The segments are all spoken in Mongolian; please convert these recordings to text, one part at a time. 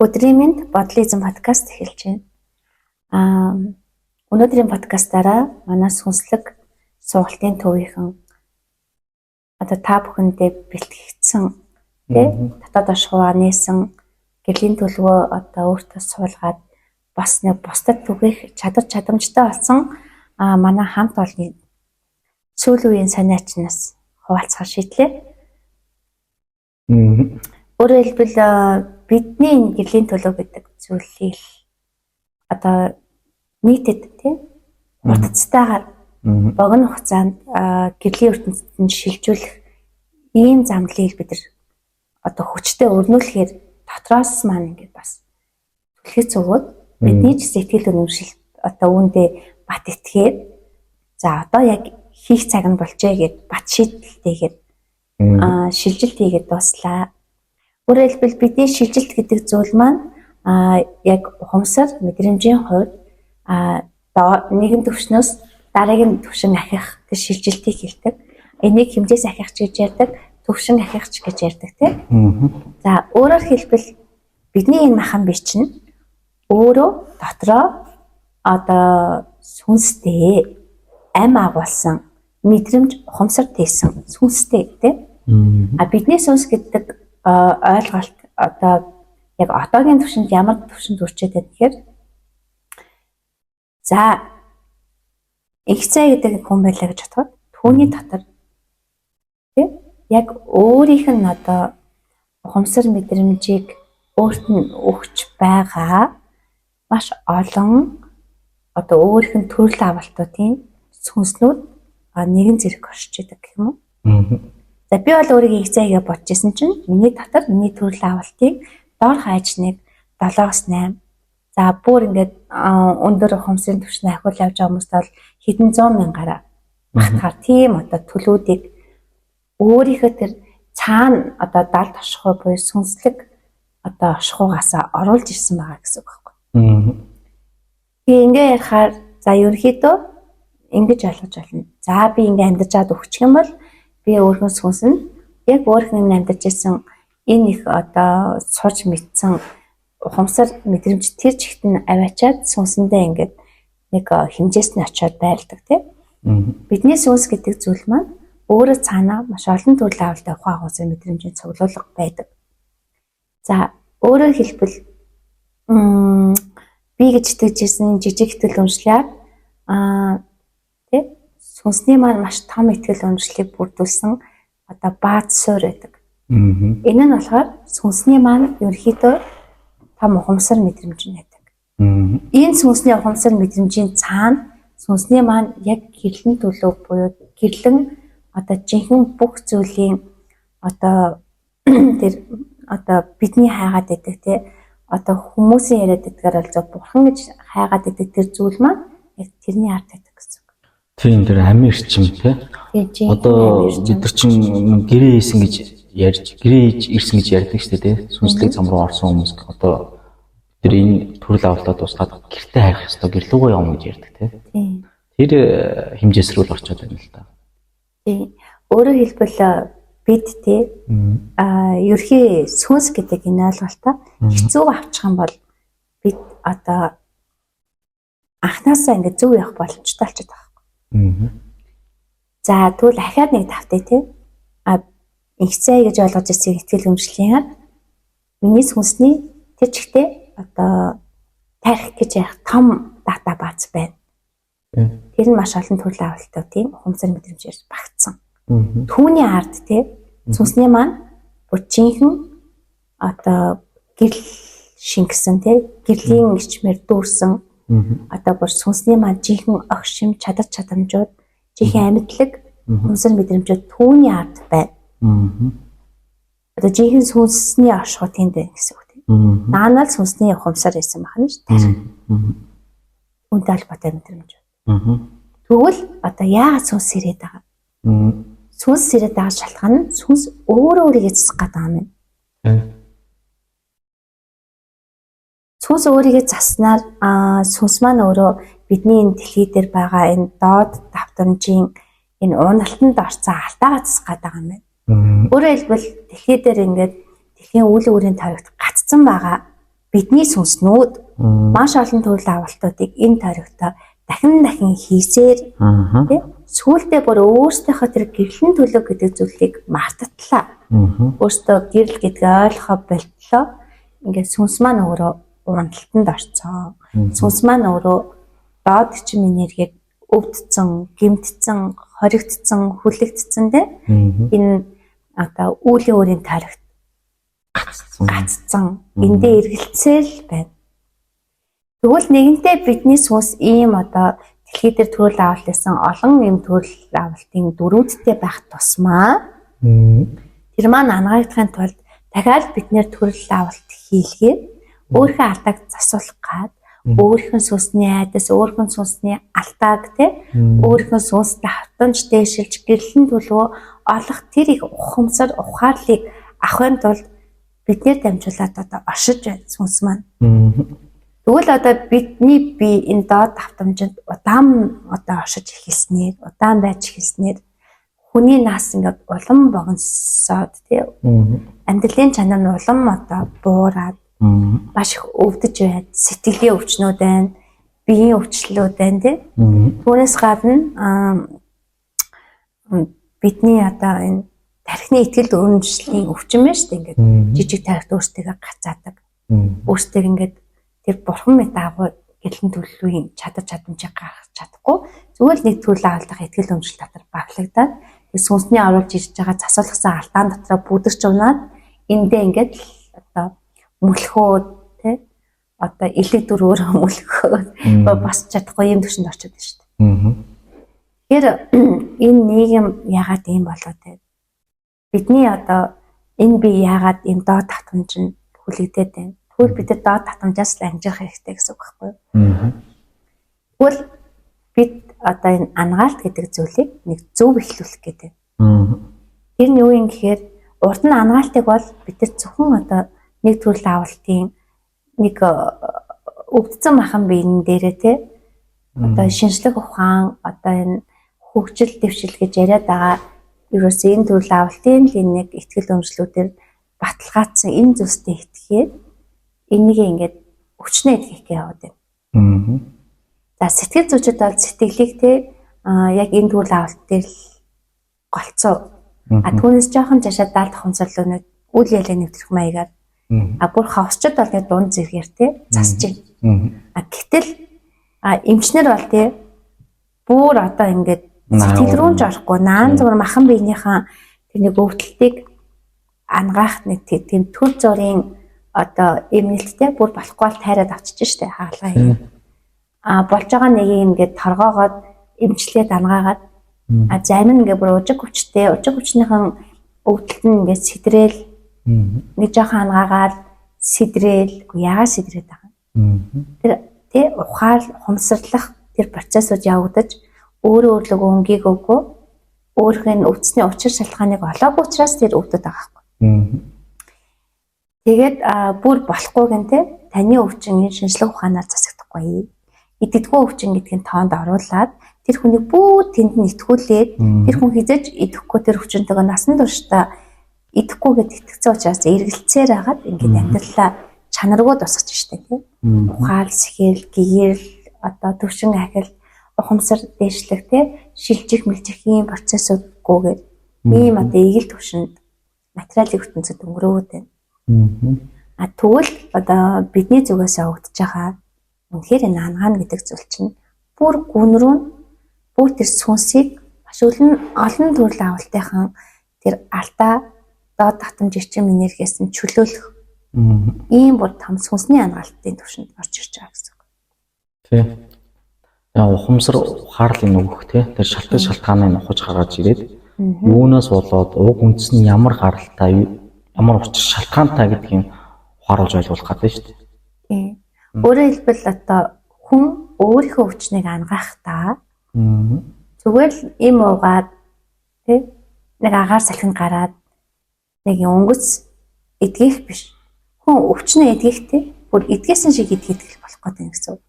Өдрийн мэнд бодлын эзэн подкаст эхэлж байна. Өнөөдрийн подкастаараа манай сүнслэг сургалтын төвийнхэн одоо та бүхэндээ бэлтгэгдсэн дотоод ашгуугаар нээсэн гэрлийн төлөвөө одоо өөртөө суулгаад бас нэг бусдад түгээх чадамжтай болсон манай хамт олонны сүүлийн үеийн санаачнаас хуваалцах шийдлээ. Өөрөөр хэлбэл бидний энэ гэрлийн төлөв гэдэг зүйлийг одоо нийтэд утцтайгаар богино хугацаанд гэрлийн ертөнцид шилжүүлэх ийм замдлыг бид нар одоо хүчтэй өрнүүлэхээр дотроос маань ингээд бас түлхэц өгөөд бидний ч сэтгэл өнөмшил одоо үүндээ бат итгээд за одоо яг хийх цаг нь болжээ гэд бат шийдэлтэйгээр шилжилт хийгээд дуслаа. Өөрөөр хэлбэл бидний шилжилт гэдэг зүйл маань яг ухамсар мэдрэмжийн хувьд нэгэн төвшнөөс дараагийн төвшин ахих гэж шилжилтийг хэлдэг. Энийг хэмжээс ахих ч гэж ярьдаг, төвшин ахих ч гэж ярьдаг тийм. За өөрөөр хэлбэл бидний энэ махан бие чинь өөрөө дотроо одоо сүнстэй ам агуулсан мэдрэмж ухамсар тээсэн сүнстэй тийм. Бидний сүнс гэдэг ойлголт одоо яг одоогийн төвшөнд ямар төвшөнд хүрчээд байна гэхээр за ихцээ гэдэг хүн байлаа гэж бодоход түүний дотор тийм яг өөрийнх нь одоо ухамсар мэдрэмжийг өөрт нь өгч байгаа маш олон одоо өөрийнх нь төрөл авалтуудын сүнснүүд нэгэн зэрэг оршиж идэг гэх юм уу? За би бол өөрийгөө ихцээгээ бодож исэн чинь миний дотор миний төрөл авалтыг доор хайж нэг 7-8 за бүр ингээд өндөр ухамсарын түвшний ахиул явж байгаа хүмүүст бол хэдэн 100 мянгаараа багтахаар тийм одоо төлөвүүдийг өөрийнхөө тэр цаана одоо далд ашгүй буюу сүнслэг одоо ашгуугаасаа оруулж ирсэн байгаа гэсэн үг байхгүй. Тэгээ ингээ ярихаар за ерөнхийдөө ингэж ойлгож байна. За би ингээ амьдарч чад өгчих юм бол би өөрхөн сүнс нь яг өөрхөн амьдарч ирсэн энэ их одоо сурж мэдсэн ухамсар мэдрэмж тэр чигт нь аваачаад сүнсэндээ ингээд нэг хэмжээс нь очиод байлдаг тийм. Бидний сүнс гэдэг зүйл маань өөрөө цаанаа маш олон төрлийн авалтай ухаан ухамсар мэдрэмжийн цуглуулга байдаг. За өөрөөр хэлбэл би гэж итгэжсэн жижиг итгэл үнэмшлээр тийм сүнсний маань маш том итгэл үнэмшлийг бүрдүүлсэн одоо бааз суурь байдаг. Энэ нь болохоор сүнсний маань ерөнхийдөө том ухамсар мэдрэмж байдаг. Энэ сүнсний ухамсар мэдрэмжийн цаана сүнсний маань яг гэрлэн төлөв буюу гэрлэн одоо жинхэнэ бүх зүйлийн одоо тэр одоо бидний хайгаад байдаг тий одоо хүмүүсийн яриад байдгаар бол зөв бурхан гэж хайгаад байдаг тэр зүйл маань яг тэрний ард байдаг гэсэн. Тийм тэр амин ирчим тий. Одоо бид нар чинь гэрээ ийсэн гэж ярьж гэрээ ирсэн гэж ярьдаг шүү дээ тий. Сүнслэг зам руу орсон хүмүүс одоо тэр энэ төрөл авалтаа дуусгаад гэртээ хайх ёстой гэрлүүгөө явна гэж ярьдаг тий. Тэр хэмжээс рүү л орчод байна л да. Тийм. Өөрөөр хэлбэл бид тий ерхий сүнс гэдэг энэ ойлголтоо хэцүү авчих юм бол бид одоо анхнаасаа ингэ зөв явах боломжтой болчиход байгаа. За тэгвэл ахаад нэг давтаа тий ихцээ гэж ойлгож ирсэн итгэл үнэмшлийн миний сүнсний тэр чигтээ одоо тарих гэж ярих том дата бааз байна. Тэр нь маш олон төрлийн авалтуудын ухамсар мэдрэмжээр багтсан. Түүний ард тий сүнсний маань бүжинхэн одоо гэрэл шингэсэн тий гэрлийн ичмэр дүүрсэн одоо бүр сүнсний маань жинхэнэ огшим чадамжууд жинхэнэ амьдлаг ухамсар мэдрэмжүүд түүний ард байна. Одоо жинхэнэ сүнсний оршихуй тэнд байна гэсэн үг тий. Наанал сүнсний ухамсар байсан байна шүү дээ. Үүнтэй холбоотой мэдрэмж. Тэгвэл одоо яагаад сүнс ирээд байгаа? Сүнс ирээд байгаа шалтгаан нь сүнс өөрийгөө засах гэдэг юм байна. Сүнс өөрийгөө заснаар сүнс маань өөрөө бидний энэ дэлхий дээр байгаа энэ доод давтамжийн энэ ууналтанд орцсон алдаагаа засах гэдэг юм байна. Өөрөөр хэлбэл дэлхий дээр ингээд дэлхийн үйл өөрийн тавигт гацсан байгаа бидний сүнснүүд маш олон төрөл авалтуудыг энэ тойрогтой дахин хийсээр тий сүүлдээ бүр өөрсдийнхөө тэр гэрлэн төлөв гэдэг зүйлийг мартатлаа. Өөртөө гэрэл гэдгээ ойлгохоо болтлоо. Ингээд сүнс маань өөрөө урандалтанд орцсон. Сүнс маань өөрөө доод ичим энергийг өвдцэн, гэмтцэн, хоригдцэн, хүлэгдцэн тий энэ одоо үүлийн өөрийн тарихт гаццсан эндээ эргэлцэл байна. Тэгвэл нэгэнтээ бидний сүнс ийм одоо дэлхий дээр төрөл авалт гэсэн олон ийм төрөл авалтын дөрүүдтэй байх тусмаа тэр маань ангаагдахын тулд дахиад бид нэр төрөл авалт хийлгээд өөрийнхөө алдааг засуулах гад өөрийнхөө сүнсний айдас, өөрийнхөө сүнсний алдааг те өөрийнхөө сүнстэй хавтамж дэшилж гэрлэн төлөө олох тэр их ухамсар ухаарлыг авахын тулд биднээр дамжуулаад одоо оршиж байна сүнс маань. Тэгвэл одоо бидний бие энэ доод хавтамжинд удаан одоо оршиж эхэлснээр, удаан байж эхэлснээр хүний нас ингээд улам богиносоод тий амьдралын чанар нь улам одоо буураад маш их өвдөж байна. Сэтгэлийн өвчнүүд байна, биеийн өвчлөлүүд байна тий. Түүнээс гадна бидний одоо энэ тархины итгэл үнэмшлийн өвчин байна шүү дээ. Ингээд жижиг тархит өөрсдөө гацаадаг. Өөрсдөө ингээд тэр бурхан мэт агуу гэрлэн төлөвийн чадамжийг гаргах чадахгүй. Зүгээр л нэг төрөл авалтаа итгэл үнэмшил дотор баглагдаад сүнсний оруулж ирж байгаа засвалгасан алдаан дотроо бүдэрч унаад эндээ ингээд одоо мөлхөөд тий одоо элэг дөрөөр мөлхөөд бас чадахгүй юм төвшөнд орчод байна шүү дээ. Тэгэхээр энэ нийгэм яагаад ийм болоод байна? Бидний одоо энэ бие яагаад ийм доод татамжинд хүлэгдээд байна? Тэгвэл бид доод татамжаас л амжих хэрэгтэй гэсэн үг байхгүй юу? Тэгвэл бид одоо энэ ангаалт гэдэг зүйлийг нэг зөв эхлүүлэх гэдэг. Тэр нь юу юм гэхээр урд нь ангаалтыг бол бид нар зөвхөн одоо нэг төрөл авалтын нэг өвдсөн махан биенэн дээрээ те одоо шинжлэх ухаан одоо энэ хөгжил дэвшил гэж яриад байгаа ерөөсөө энэ төрөл авалтын л нэг ихтгэл өмчлүүдээр баталгаажсан энэ зүйлстэй итгээд энийг ингээд өчнөө итгэх гэж яваад байна. За сэтгэл зүйчид бол сэтгэлийг те яг энэ төрөл авалт дээр л голцоо. Түүнээс жоохон жашаа даалт хонцорлоо үйл ялгаа нэвтрэх маягаар бүр хавсчд бол нэг дунд зэргээр те засж байна. Гэтэл эмчнэр бол те бүр одоо ингээд сэтгэл рүү ч орохгүй наан зур махан биенийхэн тэр нэг өвдөлтийг ангаах нэг тийм төр зургийн одоо эмнэлттэй бүр болохгүй бол тайраад авчиж штэ хаалгаа юм. Болж байгаа нэг ингээд торгоогоод эмчлээд ангаагаад зарим нь ингээд бүр ужиг хүчнийхэн өвдөлт нь ингээд сэдрээл нэг жоохон ангаагаад сэдрээл яагаад сэдрээд байгаа юм. Тэр тий ухаал хумсарлах тэр процессыг явагдаж өөрөө өнгийг өгөө өөрхөн өвдсний учир шалтгааныг олоогүй учраас тэр өвдөд байгаа байхгүй. Тэгээд бүр болохгүй гэн те таны өвчин шинжлэх ухаанаар засагдахгүй. Идэгдгүй өвчин гэдгийг тоонд оруулаад тэр хүнийг бүр тэнд нь итгүүлээд тэр хүн хизэж идэхгүй тэр өвчнөйгөө насан туршдаа идэхгүй гэд итгэцэн учраас эргэлцээр хагаад ингээд амьдралаа чанаргүй тусгаж штэ тийм. Ухаал, сэхэл, гэгэрл, одоо төвшин ахил, ухамсар дээшлэх тийм шилжих мэлжих ийм процессуудгүйгээр ийм одоо эгэл төвшөнд материалын ертөнцид өнгөрөөд байна. Тэгвэл одоо бидний зүгээс явагдаж байгаа үнэхээр энэ ангаан гэдэг зүйл чинь бүр гүн рүү бүр тэр сүнсийг маш олон төрөл авалтынхан тэр алдаа доод татамж ичим энергиэс нь чөлөөлөх ийм бүр том сүнсний ангаалтын төвшөнд орж ирж байгаа гэсэн үг. Тий. Ухамсар ухаарлын нөгөх тий тэр шалтгааныг ухаж гаргаж ирээд юунаас болоод уг үндэс нь ямар гаралтай ямар учир шалтгаантай гэдгийг ухааруулж ойлгуулах гэдэг шүү дээ. Тий. Өөрөөр хэлбэл одоо хүн өөрийнхөө өвчнийг ангаахдаа зүгээр л им уугаад тий нэг агаар салхин гараад нэг өнгөц эдгэх биш. Хүн өвчнөө эдгэхтэй бүр эдгэсэн шиг эдгэх болох гэдэг юм гэсэн үг.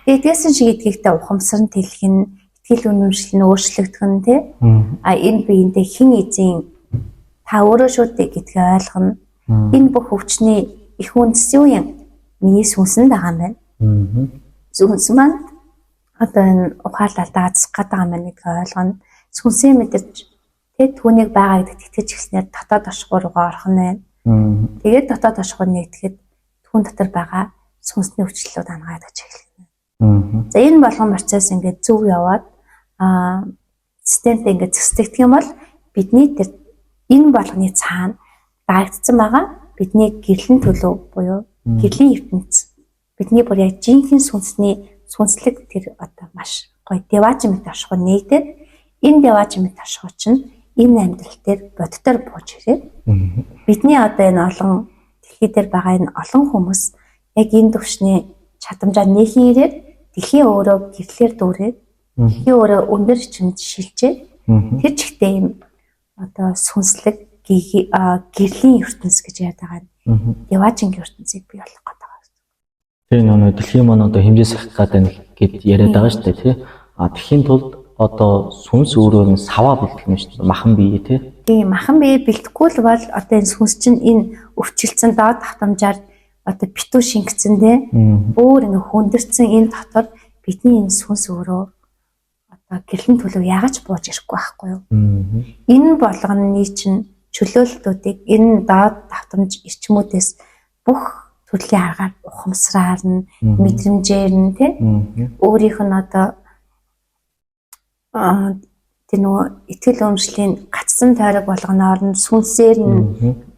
Эдгэсэн шиг эдгэхдээ ухамсар нь тэлхэн, итгэл үнэмшил нь өөрчлөгдөх нь тий энэ биендээ хин эзэн та өөрөө шүү дээ гэдгийг ойлгоно. Энэ бүх өвчний их үндэс юу юм? миний сүнсэнд байгаа юм байна. Сүнс маань одоо энэ ухаалалтаа азах гэдэг юм байна гэдгийг ойлгоно. Сүнсээ мэдэрч тэг түүнийг байгаа гэдэгт итгэж гиснээр дотоод оршихуй руугаа орох нь байна. Тэгээд дотоод оршихуй нэгдэхэд түүн дотор байгаа сүнсний өвчлөлүүд хангагдаж эхэлнэ. За энэ болгон процесс ингээд зөв яваад системтэй ингээд зэсдэгдэх юм бол бидний тэр энэ болгоны цаана даагдсан байгаа бидний гэрлэн төлөв буюу гэрлийн ертөнц бидний бүр яг жинхэнэ сүнслэг тэр одоо маш гоё деважмент оршихуй нэгдээд энэ деважмент оршихуй чинь энэ амьдрал дээр боддоор бууж ирээд бидний одоо энэ олон дэлхий дээр байгаа энэ олон хүмүүс яг энэ төвшний чадамжаа нээхин ирээд дэлхийн өөрөө гэрлэр дүүрээд дэлхийн өөрөө өндөр чимд шилжээд тэр чигтээ юм одоо сүнслэг гэрлийн ертөнц гэж яриад байгаа нь деважингийн ертөнцийг бий болгох гэдэг байна. Тэр нөгөө дэлхийн маань одоо хэмжээ сахих гэдэг гэд яриад байгаа шүү дээ тий. Тэхийн тулд одоо сүнс өөрөө нь саваа бэлтгэх юм шүү дээ. Махан бие тий. Тийм махан бие бэлтгэхгүй л бол одоо энэ сүнс чинь энэ өвчлөлтсөн доод давтамжаар одоо битүү шингэцэн тий. Өөр ингээ хөндөрцөн энэ дотор бидний энэ сүнс өөрөө одоо гэрлэн төлөв яагаад бууж ирэхгүй байхгүй юу? Энэ болгоны чинь чөлөөлтүүдийг энэ доод давтамж эрчмүүдээс бүх төрлийн аргаар ухамсараар нь мэдрэмжээр нь тий өөрийнх нь одоо тэр нөгөө итгэл өмчлийн гацсан тойрог болгоноор нь сүнсээр нь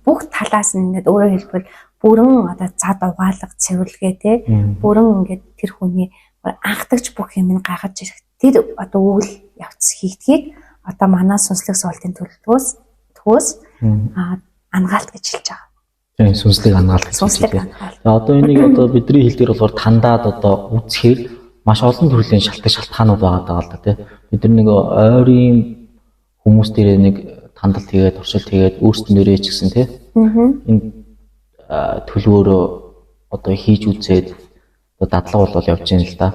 бүх талаас нь ингээд өөрөөр хэлбэл бүрэн одоо цад угаалга цэвэрлэгээ тий бүрэн ингээд тэр хүний анхдагч бүх юм гаргаж ирэх тэр одоо үйл явц хийдгийг одоо манай сүнслэг суултын төлөвлөгөөс ангаалт гэж хэлж байгаа. Тийм сүнслэг ангаалт гэж хэлж байгаа. За одоо энийг одоо бидний хэл дээр болохоор тандаад одоо үзэхээр маш олон төрлийн шалтгаанууд байгаа л да тий. Бид нар нэг ойрын хүмүүс дээр нэг тандалт хийгээд туршилт хийгээд өөрсдөө ч гэсэн тий. Энэ төлөвөөрөө одоо хийж үзээд одоо дадлага бол явж байна л да.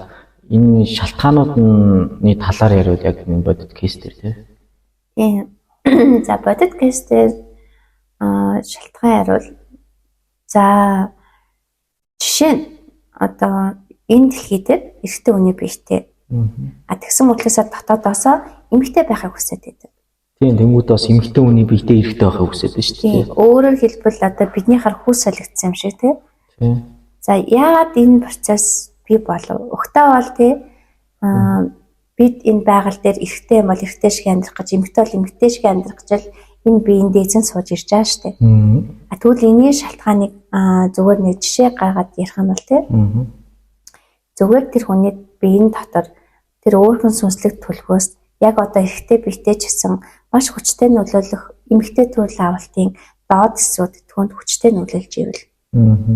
Энэ шалтгаануудны талаар яриад яг энэ бодит кейс дээр тий. Тийм. За бодит кейс дээр шалтгаан хариул. За жишээ нь одоо энэ дэлхий дээр эрэгтэй хүний биетэй. Тэгсэн мөртлөөсөө дотоодоосоо эмэгтэй байхыг хүсэж байдаг. Тийм тэнгууд бас эмэгтэй хүний биетэй эрэгтэй байхыг хүсэж байна шүү дээ. Өөрөөр хэлбэл одоо биднийхэр хүс солигдсон юм шиг тийм. За яагаад энэ процесс бий болов? Өгтөө бол тийм бид энэ байгаль дээр эрэгтэй юм бол эрэгтэй шиг амьдрах гэж, эмэгтэй бол эмэгтэй шиг амьдрах гэж энэ биеийн дээдсэн сууж ирж байгаа шүү дээ. Тэгвэл энэний шалтгааныг зүгээр нэг жишээ гаргаад ярих юм бол тийм. Зүгээр тэр хүний биеийн дотор тэр өөрхөн сүнслэг төлөвөөс яг одоо эрэгтэй биетэй ч гэсэн маш хүчтэй нөлөөлөх эмэгтэй төрөл авалтын доод хэсүүд түүнд хүчтэй нөлөөлж ивэл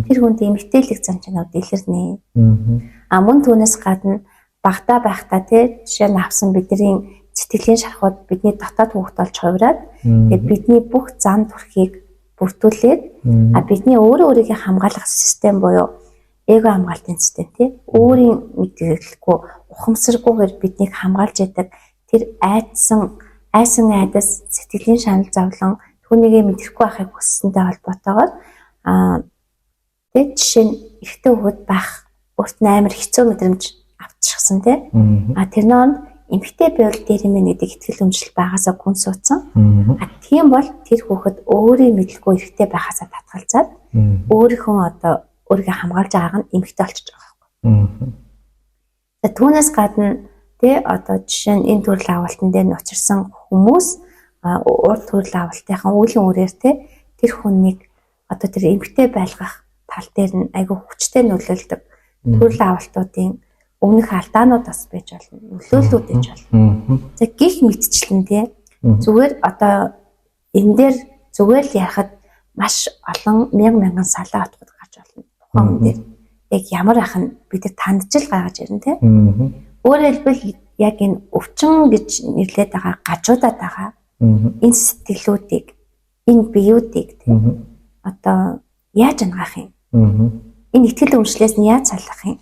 тэр хүнд эмэгтэйлэг зан чанар дэлгэрнэ. Мөн түүнээс гадна багтаа байхдаа тий жишээ нь авсан бидний сэтгэлийн шархууд бидний дотоод хүүхд болж хувираад тэгээд бидний бүх зан төрхийг бүртгүүлээд бидний өөрийнхөө хамгаалах систем буюу эго хамгаалтын систем тий өөрийн мэдээлэлгүй ухамсаргүйгээр биднийг хамгаалж яадаг тэр айсан айдас сэтгэлийн шанал зовлон түүнийгээ мэдрэхгүй байхыг хүссэнтэй холбоотойгоор тэгээд жишээ нь эрэгтэй хүүхэд байх өөрт нь амар хэцүү мэдрэмж авчихсан тий тэр нөөнд эмэгтэй байвал дээр юм гэдэг итгэл өмчлөл байгаасаа гүн суудсан тийм бол тэр хүүхэд өөрийн мэдлгүй эрэгтэй байхаасаа татгалзаад өөрийнхөө одоо өөрийгөө хамгаалж байгааг нь эмэгтэй болчихж байгаа байхгүй. Түүнээс гадна тий одоо жишээ нь энэ төрөл авалтан дээр нь учирсан хүмүүс урд төрөл авалтынхаа үүлэн үрээр тий тэр хүнийг одоо тэр эмэгтэй байлгах тал дээр нь айгүй хүчтэй нөлөөлдөг төрөл авалтуудын өмнөх алдаанууд бас байж болно, нөлөөллүүд байж болно. За гих мэдчлэн тий зүгээр одоо энэ дээр зүгээр л ярахад маш олон мянган салаа утгад гарч болно. Тухайн хүн дээр яг ямар ах нь бид нар тандчил гаргаж ирнэ тий. Өөрөөр хэлбэл яг энэ өвчин гэж нэрлэдэг байгаа гажуудаад байгаа энэ сэтгэлүүдийг, энэ биеүүдийг тий одоо яаж ангаах юм? Энэ итгэл өмчлөөс нь яаж салах юм?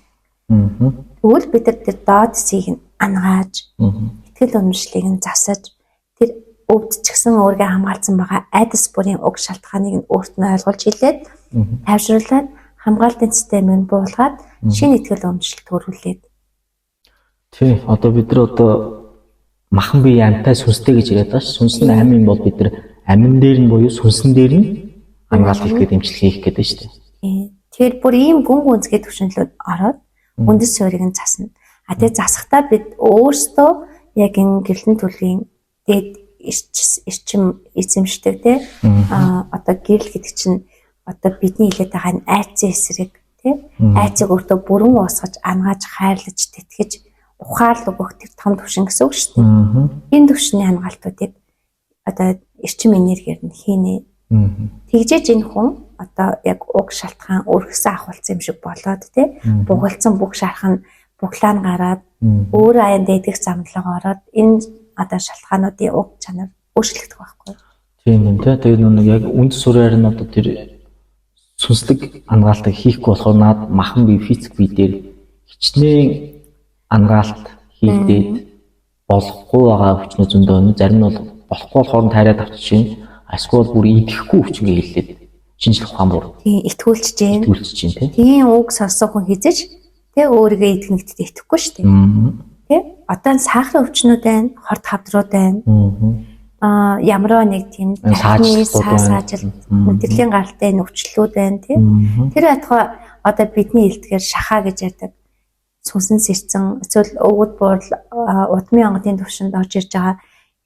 Тэгвэл бид нар тэр доод хэсгийг нь ангааж, итгэл өмчлөлийг нь засаж, тэр өвд ч гэсэн өөрийгөө хамгаалсан байгаа айдас бүрийн уг шалтгааныг нь өөрт нь ойлгуулж хэлээд, тайвшруулад хамгаалтын системийг буулгаад шинэ итгэл өмчлөлт төрүүлээд. Тий, одоо бид нар одоо махан бие амьтай сүнстэй гэж яриад байгаа ш. Сүнс нь амь юм бол бид нар амин дээр нь буюу сүнсэн дээр нь хамгаалалт хийхэд эмчилгээ хийх гэдэг шүү дээ. Тэгэхээр бүр ийм гүн гүнзгий төвшөнлөд ороод үндэс суурийг нь засна. А тэгээ засахдаа бид өөрсдөө яг энэ гэрэлтэн төлөвийн дээд эрчим эзэмшдэг тий одоо гэрэл гэдэг чинь одоо бидний хэлээд байгаа энэ айцын эсрэг тий айцыг өөртөө бүрэн уусгаж ангааж хайрлаж тэтгэж ухаал өгөх тэр том төвшин гэсэн үг шүү дээ. Энэ төвшний хамгаалтуудыг одоо эрчим энергиэр нь хийнэ. Тэгжээж энэ хүн одоо яг уг шалтгаан өргөсөн ахуулсан юм шиг болоод тий бугалцсан бүх шархан буглаа нь гараад өөр аян дэдэх замдлага ороод энэ одоо шалтгаануудын уг чанар өөрчлөгдөх байхгүй. Тийм юм тий. Тэгээд нэг яг үнд сүрээр нь одоо тэр сүнслэг ангаалтыг хийхгүй болохоор наад махан бие физик бие дээр хичнээн ангаалт хийгдээд болохгүй байгаа хүчнүүд зөндөө өнө зарим нь бол болохгүй болохоор тайраад авчих чинь эсвэл бүр идэхгүй хүчнгээ хэллээд шинжлэх ухаан бүр тийм итгүүлж जैन тий. Тийм үг сонссон хүн хизэж тий өөрийгөө итгэнэгтэд итгэхгүй шүү дээ. Тий одоо сахарын өвчнүүд байна, хорт хавдрууд байна. Ямар нэг тийм саажил мэдрэлийн гаралтай нөхцлүүд байна тий. Тэр байтугай одоо бидний хэлдгээр шахаа гэж ярьдаг. Сүнсэн сэрцэн эсвэл өвгөд буурал удмын онгодын төвшөнд орж ирж байгаа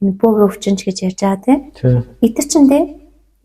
энэ бөөгөө өвчнж гэж ярьж байгаа тий. Эдгээр чинь тий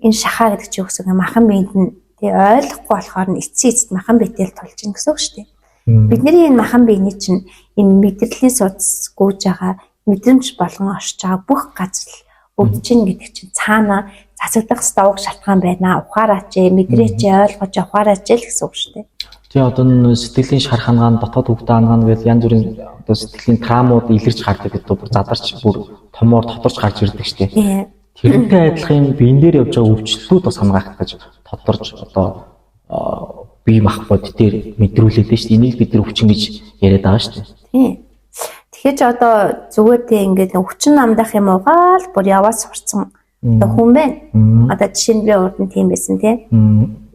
энэ шахаа гэдэг чинь үгсэг махан биед нь тий ойлгохгүй болохоор нь эцсийн эцэд махан биетэй л тулж ийн гэсэн үг шүү дээ. Бидний энэ махан биений чинь энэ мэдрэлийн судас гүйж байгаа мэдрэмж болгон оршиж байгаа бүх газар өвдөж ийн гэдэг чинь цаана засагдах стовг шалтгаан байна. Ухаараач мэдрээч ойлгож ухаараач л гэсэн үг шүү дээ. Тэгээ одоо сэтгэлийн шар хангаан, дотоод хөвгтөө хангаан гэдэг янз бүрийн одоо сэтгэлийн траамууд илэрч гардаг гэдэг бүр задарч бүр томоор тодорч гарч ирдэг шүү дээ. Тэрнтэй адилхан биен дээр явж байгаа өвчлөлтүүд бас хамгаах гэж тодорч одоо бие мах бод дээр мэдрүүлээд шүү дээ. Энийг бид нар өвчин гэж яриад байгаа шүү дээ. Тийм. Тэгэхээр ч одоо зүгээр тийм ингээд өвчин намдах юм уугаал бүр яваад сурцсан одоо хүн байна. Одоо жишээ нь би урд нь тийм байсан тийм.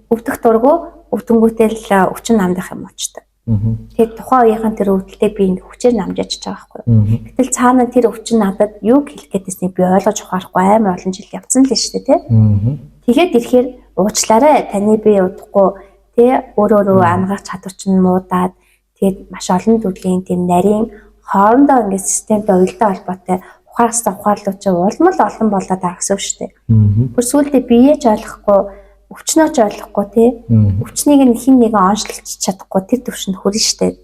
Өвдөх дургу өвдөнгүүтэй л өвчин намдах юм уучдаг. Тэгээд тухайн үеийнхэн тэр өвдөлтөө би энэ хүчээр намжаач байгаа байхгүй. Гэтэл цаана тэр өвчин надад юу хэлэх гээдсэнийг би ойлгож ухаарахгүй амар олон жил явцсан л шүү дээ тийм. Тэгээд ирэхээр уучлаарай таны би удахгүй тий өөрөө ангаах чадвар чинь муудаад тэгээд маш олон төрлийн тийм нарийн хоорондоо ингээд системтэй уялдаа холбоотой ухаарсан ухаарлууд чинь улмал олон болоод байгаа гэсэн үг шүү дээ. Бүр сүүлдээ биеэж ойлгохгүй өвчнөөч ойлгохгүй тий өвчнийг нь хин нэгэн онцлж чадахгүй тэр төвшөнд хүрнэ штэ.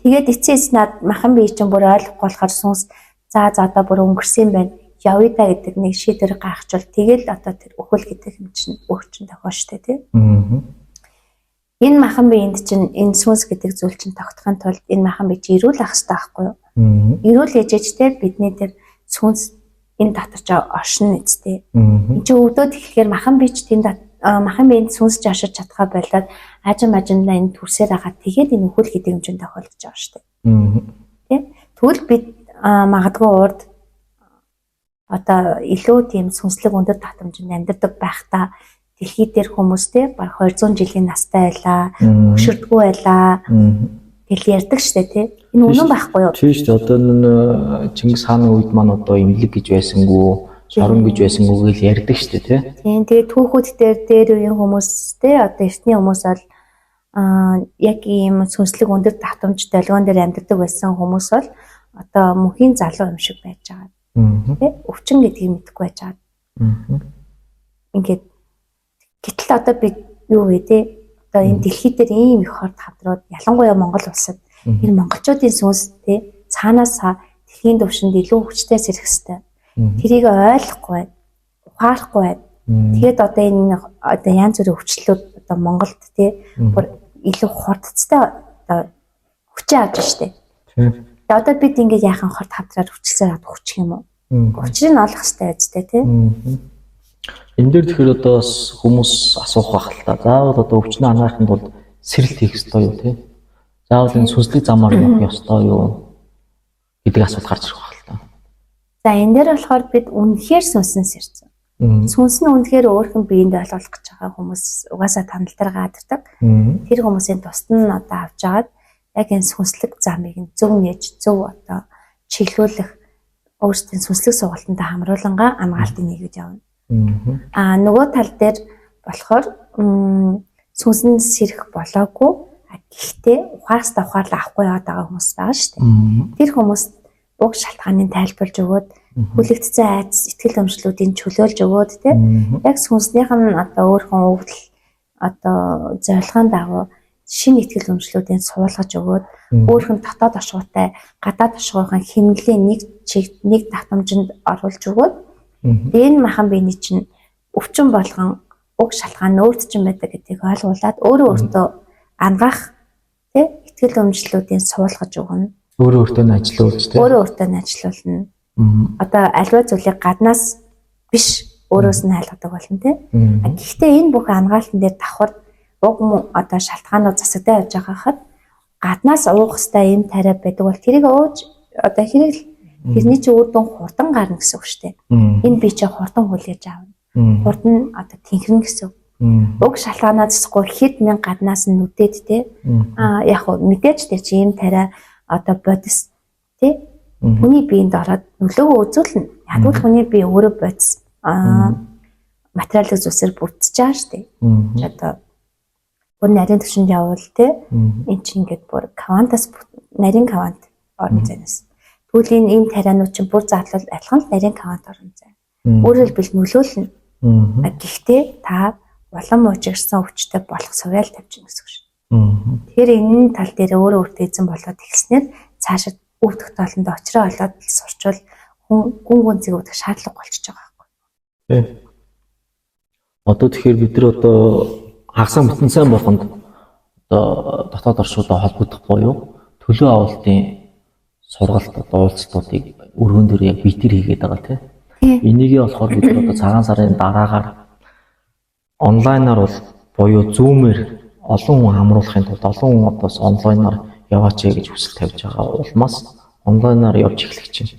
Тэгээд эцээс над махан бие чинь бүр ойлгохгүй болохоор сүнс за одоо бүр өнгөрсөн байна. Явъя да гэдэг нэг шийдвэр гаргачвал тэгэл одоо тэр өхөл гэдэг юм чинь өвчин тохиол штэ тий. Энэ махан биеинд чинь энэ сүнс гэдэг зүйл чинь тогтохын тулд энэ махан бие чинь эрүүл ах хэрэгтэй байхгүй юу? Эрүүл ээжтэй бидний тэр сүнс энэ татарч оршин нэцтэй. Энд чинь өвдөд ихлэхээр махан бие чинь тэнд махан биеинд сүнс жашиж чадхаа болоод ажимдаа энэ төрсээр байгаа. Тэгээд энэ өхөл гэдэг юм чинь тохиолдож байгаа шүү дээ. Тэ? Тэгвэл бид магадгүй урд одоо илүү тийм сүнслэг өндөр татамжинд амьдардаг байхдаа дэлхий дээр хүмүүстэй баг 200 жилийн настай байлаа, өшөрдгөө байлаа. Тэгэл ярьдаг штэ тий. Энэ үнэн байхгүй юу? Тийм штэ. Одоо энэ Чингис хааны үед маань одоо имлэг гэж байсангүй, шорон гэж байсангүй гэж ярьдаг штэ тий. Тийм. Тэгээ түүхүүд дээр үеийн хүмүүстэй одоо эртний хүмүүс бол яг ийм сүнслэг өндөр татамж долгион дээр амьдардаг байсан хүмүүс бол одоо мөнхийн залуу юм шиг байж байгаа. Тий. Өвчин гэдгийг мэдэхгүй байж байгаа. Ингээд гэтэл одоо бид юу вэ те одоо энэ дэлхий дээр ийм их хорт хавдрууд ялангуяа Монгол улсад энэ монголчуудын сүнс те цаанаас дэлхийн төвшөнд илүү хүчтэй сэрэх хэвээр тэрийг ойлгохгүй ухаарахгүй байна. Тэгээд одоо энэ одоо янз бүрийн өвчлөлүүд одоо Монголд те бүр илүү хурдцтай одоо хүчээ авч штэ. Тэгээд одоо бид ингээд яахан хорт хавдраар хүчлээ авчих юм уу? Учрыг нь олох хэрэгтэй үстэй те. Энэ дээр тэгэхээр одоо хүмүүс асуух байх л та. Заавал одоо өвчнөө хангахын тулд сэрэлт хийх ёстой юу те? Заавал энэ сүнслэг замаар явах ёстой юу гэдэг асуулт гарч ирэх байх л та. За энэ дээр болохоор бид үнэхээр сүнсэн сэрсэн. Сүнс нь үнэхээр өөрхөн биеинд ойлгох гэж байгаа хүмүүс угаасаа танил дээр гадардаг. Тэр хүмүүсийн тусад нь одоо авч агаад яг энэ сүнслэг замыг нь зөв нээж зөв одоо чиглүүлэх өөрсдийн сүнслэг сургалтанд хамруулангаа амгаалтыг нэгэж явна. Нөгөө тал дээр болохоор сүнсэн сэрэх болоогүй гэхдээ ухаараас ухаарлаа авахгүй яваад байгаа хүмүүс байгаа шүү дээ. Тэр хүмүүс уг шалтгааныг тайлбарлаж өгөөд хүлэгдсэн айдас сэтгэл хөдлөлүүдийг чөлөөлж өгөөд яг сүнснийх нь одоо өөрхөн өвдөл одоо зорилгын дагуу шинэ итгэл хөдлөлүүдийг суулгаж өгөөд өөрхөн дотоод оршуутай гадаад оршуугийн хэмнэлийн нэг давтамжинд оруулж өгөөд энэ махан биений чинь өвчин болгон уг шалтгаан өөрт чинь байдаг гэдгийг ойлгуулад өөртөө ангаах итгэл хөдлөлүүдийг суулгаж өгнө. Өөртөө нь ажилуулж өөртөө нь ажилуулна. Одоо альва зүйлийг гаднаас биш өөрөөс нь хайлгадаг болно тий. Гэхдээ энэ бүх ангаалтан дээр давхар уг одоо шалтгаанууд засагдаа явж байгаа хад гаднаас уух хэвээр юм тариа байдаг бол тэрийг ууж одоо хэрэг тэрний чи үр дүн хурдан гарна гэсэн үг шүү дээ. Энэ би чи хурдан хүлээж аавна. Хурдан одоо тэнхрэн гэсэн үг. Уг шалтгаанаа засахгүй хэд мянга гаднаас нь нүдээд тий. Яг хөө мэдээж тэр чи юм тариа одоо бодис тий. Хүний биеинд ороод нөлөөгөө үзүүлнэ. Ядуул хүний бие өөрөө бодис материалын зүйлсээр бүрдэж байгаа шүү дээ. Одоо бүр нарийн төвшөнд явбал те эн чинь ингээд бүр квантас нарийн квант орно зэнэс. Тэгвэл энэ ийм тарианууд чинь бүр задлал адилхан л нарийн квант орно зэн. Өөрөөр хэлбэл нөлөөлнө. Гэхдээ та улам уужигсан өвчтөй болох сувял тавьчихна гэсэн үг шүү. Тэгэхээр энэ тал дээр өөрөө эзэн болоод эхэлснээр цаашид бүх тогтоолонд очроо олоод сурчвал гүн гүнзгий үүдэх шаардлага болчихж байгаа байхгүй. Тий. Одоо тэгэхээр бид нар одоо хагас бүтэн сайн болгонд одоо дотоод оршуудаа холбогдох буюу төлөө авалтын сургалт одоо уулзалтуудыг өргөн дээр яг битэр хийгээд байгаа тий. Энийгээ болохоор бид одоо цагаан сарын дараагаар онлайнаар бол буюу зүүмээр олон хүн хамруулахын тулд олон хүн одоос онлайнаар яваач гэж хүсэл тавьж байгаа улмаас онлайнаар явж эхлэх чинь.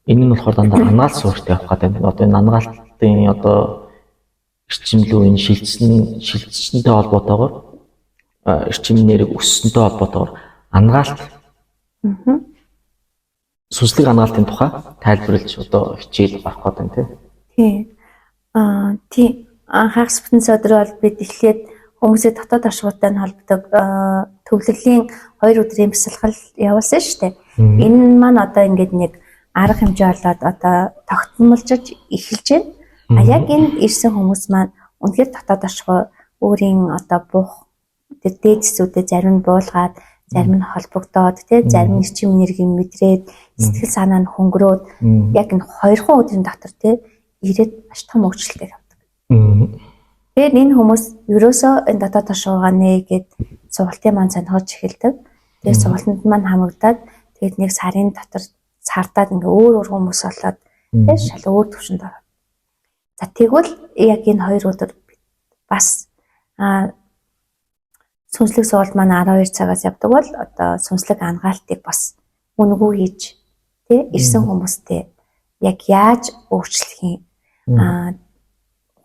Энэ нь болохоор дандаа анагаалт суурьтай явах гэдэг. Одоо энэ анагаалтын одоо эрчимлүү энэ шилжсэнтэй холбоотойгоор эрчим нэрийг өссөнтэй холбоотойгоор анагаалт сүнслэг анагаалтын тухай тайлбарлаж одоо хичээл гарах гэдэг тийм. Тий. Хагас бүтэн өдрөө бол бид эхлээд хүмүүсийн дотоод оршуутай нь холбодог төвлөрлийн 2 өдрийн бясалгал явуулсан шүү дээ. Энэ маань одоо ингээд нэг арга хэмжээ болоод одоо тогтмолжиж эхэлж байна. Яг энэ ирсэн хүмүүс маань үнэхээр дотоод оршуу өөрийн одоо бух тэр дээд хэсүүдэд зарим нь буулгаад, зарим нь холбогдоод, зарим нь эрчим энергийг мэдрээд, сэтгэл санаа нь хөнгөрөөд яг энэ 2 өдрийн дотор ирээд маш том өөрчлөлт авдаг. Тэгэхээр энэ хүмүүс ерөөсөө энэ дотоод оршуугаа нээгээд сургалтын маань сонирхож эхэлдэг. Тэгээд сургалтанд маань хамагдаад тэгээд нэг сарын дотор цаартаад ингээ өөр хүмүүс болоод шал өөр төвшөнд ороод. За тэгвэл яг энэ 2 өдөр бас сүнслэг сургалт маань 12 цагаас явдаг бол одоо сүнслэг ангаалтыг бас үнэгүй хийж ирсэн хүмүүстэй яг яаж өөрчлөх юм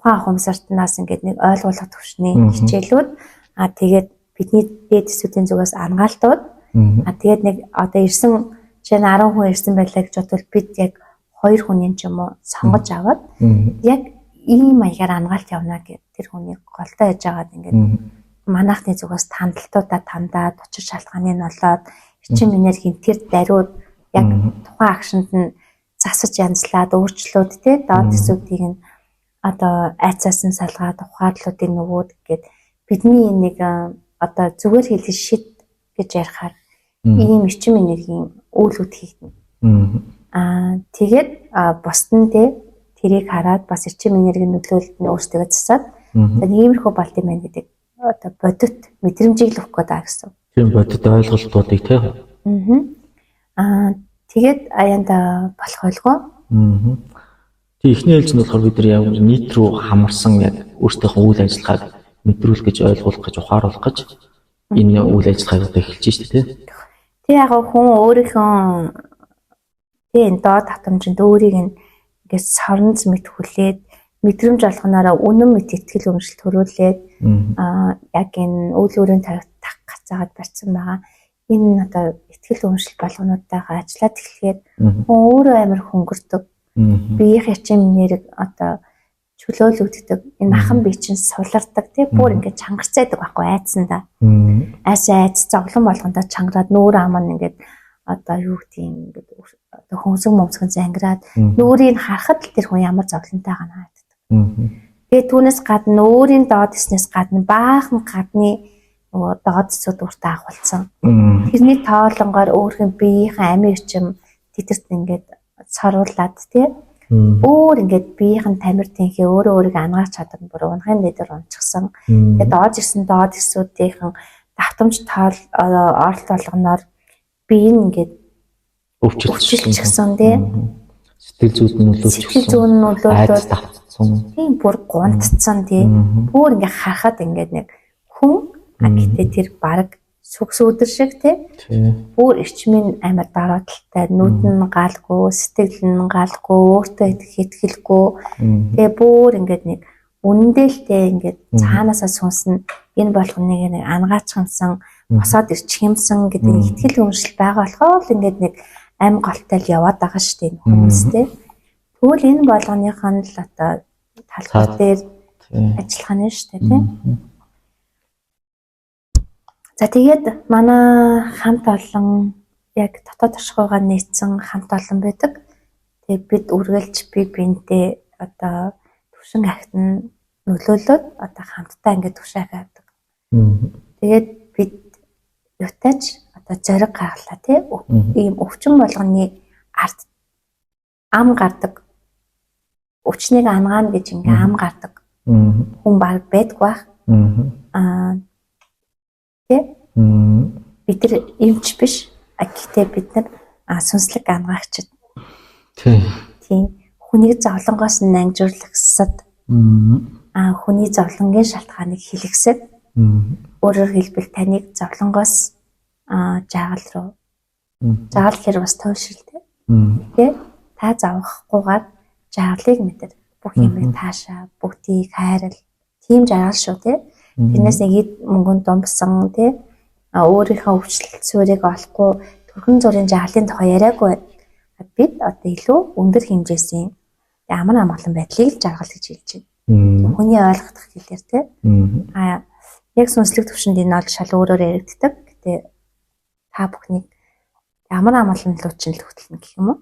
ухаан ухамсартнаас ингээд нэг ойлгуулах төвшний хичээлүүд тэгээд бидний дээд хэсүүдийн зүгээс ангаалтууд тэгээд нэг одоо ирсэн жишээ нь 10 хүн ирсэн байлаа гэж бодвол бид яг 2 хүний ч юм уу сонгож аваад яг ийм маягаар ангаалт явна гэх тэр хүний голтой яж агаад ингээд манайхны зүгээс тандалтуудаа тандаад учир шалтгааныг нь олоод эрчим энергийн тэр даруйд яг тухайн акшнд нь засаж янзлаад өөрчлөөд доод хэсүүдийг нь одоо айцаас нь салгаад ухаарлуудын нөгөөд гээд бидний нэг одоо зүгээр хэлэх шид гэж ярихаар ийм эрчим энергийн үйлүүд хийгдэнэ. Тэгээд бусд нь тэрийг хараад бас эрчим энергийн нөлөөлөлд нь өөрсдөө засаад иймэрхүү болт юм байна гэдэг одоо бодит мэдрэмжийг л өгөх гэдэг гэсэн. Тийм бодит ойлголтуудыг тэгээд аяанда болох байлгүй. Тэг ихний ээлж нь болохоор бид нар яг нийт рүү хамарсан яг өөрсдийнхөө үйл ажиллагааг мэдрүүлэх гэж ойлгуулах гэж ухааруулах гэж энэ үйл ажиллагааг эхэлж шүү дээ. Тэг яг хүн өөрийнхөө энэ доод татамжинд өөрийг нь ингээд соронз мэд хүлээд мэдрэмж олгоноор үнэн мэд итгэл үнэмшил төрүүлээд яг энэ үйл өөрийн тавьтах гацаагаад барьсан байгаа. Энэ одоо итгэл үнэмшил болгонуудтайгаа ажиллаад эхлэхээр өөрөө амар хөнгөрдөг. Биеийн ячим нэрэг одоо чөлөөлөгддөг. Энэ махан бие чинь сулардаг тий бүр ингээд чангарцаадаг байхгүй айцсандаа. Айц зовлон болгондоо чангараад нүүр аман ингээд одоо юу гэдэг юм ингээд одоо хөнсөг момсгон зангираад нүүрийг харахад л тэр хүн ямар зовлонтой байгааг хаагддаг. Тэгээд түүнээс гадна өөрийн доод хэснээс гадна баахан гадны нөгөө доод зүд уртаа агуулсан. Тэрний тоолонгоор өөрхийн биеийн амийн ичим тэтэрт ингээд саруулад тий өөр ингээд биеийн тамир тэнхээ өөрөө өөрийгөө ангаах чадвар бүр унахын дээр унчихсан. Тэгээд доод ирсэн доод хэсүүдийнхэн давтамж тоол оролт болгоноор бие нь ингээд өвчлөлтсөн тий сэтгэл зүйд нь нөлөөлчихсөн тавцсан тийм бүр гунтцсан тий бүр ингээд харахад ингээд нэг хүн гэтээ тэр баг сүгс өдөр шиг тий бүр ичмийн амар дарааталтай нүд нь галгүй сэтгэл нь галгүй өөртөө итгэлгүй тэгээ бүр ингээд нэг үнэндээлтэй ингээд цаанаасаа сүнсэн энэ болгоныг нэг ангаачихсан босоод ирчих юмсан гэдэг итгэл үнэмшил байгаа болохоор ингээд нэг ам голтой л яваад байгаа шүү дээ хүмүүстэй. Тэгвэл энэ болгоныхон л одоо талбар дээр ажиллах нь шүү дээ тийм. За тэгээд манай хамт олон яг дотоод оршихуйгаар нийцсэн хамт олон байдаг. Тэгээд бид үргэлж бинтээ одоо төвшин ахт нь нөлөөлөд одоо хамтдаа ингээд төвшин ахт авдаг. Тэгээд бид ютаж одоо зориг гаргалаа тийм өвчин болгоны ард ам гардаг. Өвчнийг ангаана гэж ингээ ам гардаг. Хүн баг байдг байх. Бид тэр эмч биш. Гэхдээ бид нар сүнслэг ангаагчид. Тийм. Хүнийг зовлонгоос нь ангижуулахсад хүний зовлонгийн шалтгааныг хэлэхсэд өөрөөр хэлбэл таныг зовлонгоос жааgal хэр бас тойшилтэй. Тэ та завхгүйгээр жаагалыг мэдэр бүх юмыг таашаа бүгдийг хайрал тийм жааgal шүү тэ. Тэрнээс нэг эд мөнгөнд домсон тэ өөрийнхөө өвчлөлт суурийг олохгүй төрхөн зургийн жаагалын тухай яриаггүй. Бид одоо илүү өндөр хэмжээсийн ямар амгалан байдлыг л жаргал гэж хэлж байна. Хүний ойлгох хэлээр тэ. Яг сүнслэг төвшөнд энэ бол шал өөрөөр яригддаг. Гэтэ та бүхнийг ямар амгалан луучин л хөтлөнө гэх юм уу?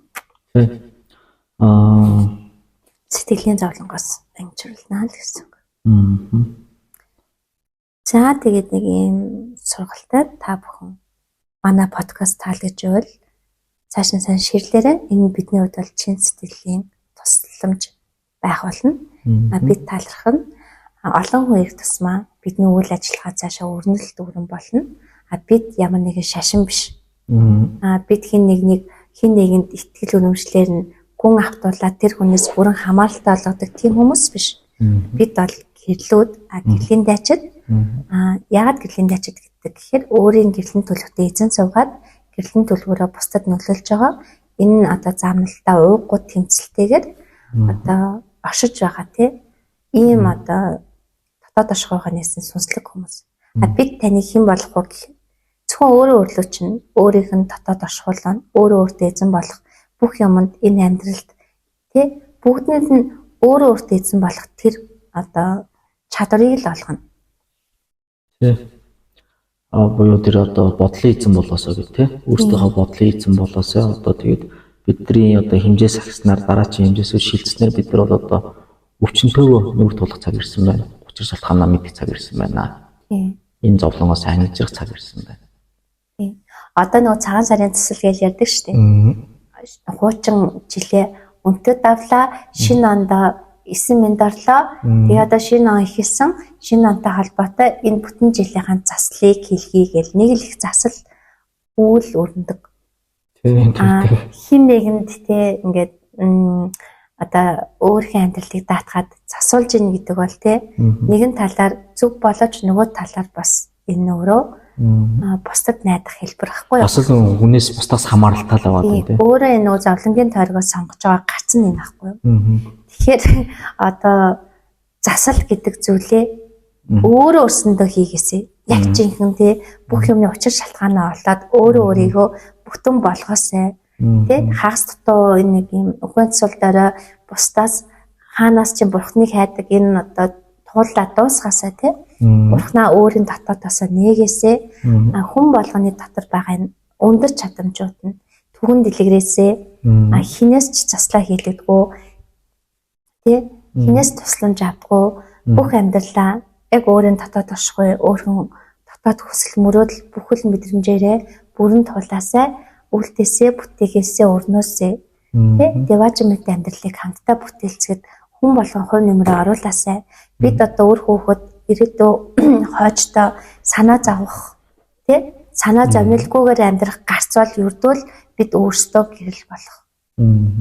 Сэтгэлийн зовлонгоос ангижуулнаа л гэсэн. За тэгээд нэг юм сургалтай та бүхэн манай подкаст таалагдж байвал цааш нь сайн ширлээрээ энэ бидний хувьд бол чин сэтгэлийн тусламж байх болно. Бид талархах нь олон хүн их тусмаа бидний үйл ажиллагаа цаашаа өрнөлт дүүрэн болно. Бид ямар нэгэн шашин биш. Бид хин нэгэнд итгэл үнэмшлэр нь гүн автуулаад тэр хүнээс бүрэн хамааралтай болгодог тийм хүмүүс биш. Бид бол гэрлүүд гэрлийн дайчид яагаад гэрлийн дайчид гэдэг гэхээр өөрийн гэрлийн төлөвтэй эзэн суугаад гэрлийн төлөвөөрөө бусдад нөлөөлж байгаа. Энэ нь одоо заамналтаа ууггүй тэмцэлтэйгээр одоо оршиж байгаа тийм ийм одоо дотоод оршихуйгаа нээсэн сүнслэг хүмүүс. Бид таны хэн болох вэ гэх зөвхөн өөрөө өрлөө чинь өөрийнх нь дотоод оршихуулна өөрөө өөртөө эзэн болох бүх юмд энэ амьдралд тий бүгднээс нь өөрөө өөртөө эзэн болох тэр одоо чадварыг л олгоно. Тий. Буюу тэр одоо бодлын эзэн болоосоо гэх тий өөрсдийнхөө бодлын эзэн болоосоо одоо тэгээд бидний одоо хэмжээ сахиснаар дараачийн хэмжээсөө шилжснээр бид нар бол одоо өвчнөтөөгөө нүгт тулах цаг ирсэн байна. Учир шалтгаанаа мэдэх цаг ирсэн байна. Энэ зовлонгоос ангижрах цаг ирсэн байна. Одоо нөгөө цагаан сарын цэцэл гэж ярьдаг шүү дээ. Хуучин жилээ өнтөд давлаа, шинэ ондоо 9 минут орлоо. Тэгээ одоо шинэ он ихэлсэн. Шинэ онтой холбоотой энэ бүтэн жилийнхаа заслыг хэлхий гэл нэг л их засал үйл өрнөдөг. Хин нэгэнд те ингээд одоо өөрхийн амьдралыг даатгаад засуулж ийн гэдэг бол те нэгэн талаар зөв болооч нөгөө талаар бас энэ өөрөө бусдад найдах хэлбэр байхгүй юу? Бас л хүнээс бусдаас хамааралтай л байгаа тийм. Өөрөө энэ нөө зовлонгийн тойргоос сонгож байгаа гац нь энэ байхгүй юу? Тэгэхээр одоо засал гэдэг зүйлээ өөрөө өөрсөндөө хийгээсэй. Яг жинхэнэ тий бүх юмны учир шалтгаанаа олоод өөрөө өөрийгөө бүтэн болгоосай. Тий хагас дутуу энэ нэг юм ухаан цул дараа бусдаас хаанаас ч бурхныг хайдаг энэ одоо туулаа дуусгаасаа тий бурхнаа өөрийн дотоодоосоо нээгээсэй. Хүн болгоны дотор байгаа энэ өндөр чадамжууд нь түгэн дэлгэрээсэй. Хинээс ч заслаа хийлэгдэггүй тий хинээс тусламж авдаггүй бүх амьдралаа яг өөрийн дотоод оршихуй өөрхөн дотоод хүсэл мөрөөдөл бүхэл мэдрэмжээрээ бүрэн тулаасай үлдээсээ бүтээгээсээ өрнөөсэй тий деважмент амьдралыг хамтдаа бүтээлцгээд хүн болгон хувь нэмрээ оруулаасай бид одоо өөр хөөхөд ирээдүй хойчтой санаа зовох тий санаа зовнилгүйгээр амьдрах гарцвал юрдвал бид өөрсдөө гэрэл болох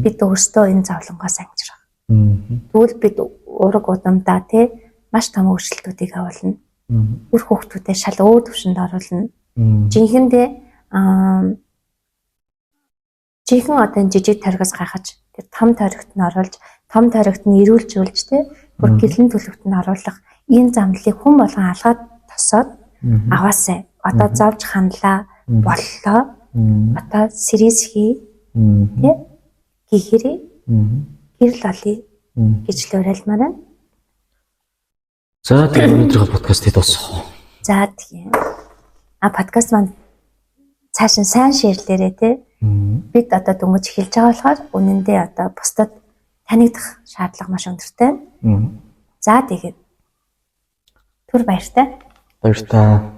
бид өөрсдөө энэ зовлонгоос ангижрах тэгвэл бид ураг удамдаа тий маш том өөрчлөлтүүдийг авуулна. Үр хүүхдүүдэд шал өөр төвшөнд оруулна. Жинхэнэ одоо жижиг тойргоос гайхаж тэр том тойрогт нь оруулж, том тойрогт нь эрүүлжүүлж тий бүр гэрлэн төлөвт нь оруулах энэ замлыг хүн болгон алгаад тосоод аваасай. Одоо зовж ханлаа боллоо. Одоо сэрис хий тий гихэрээ гэрэл олъё гэж л уриалмаар байна. За тэгээд өнөөдрийн подкастыг дуусгах. За тийм. Подкаст маань цааш нь сайн шеэрлээрээ тий. Бид одоо дөнгөж эхэлж байгаа болохоор үнэндээ одоо бусдад танигдах шаардлага маш өндөртэй. За тэгээд түр баяртай. Баяртай.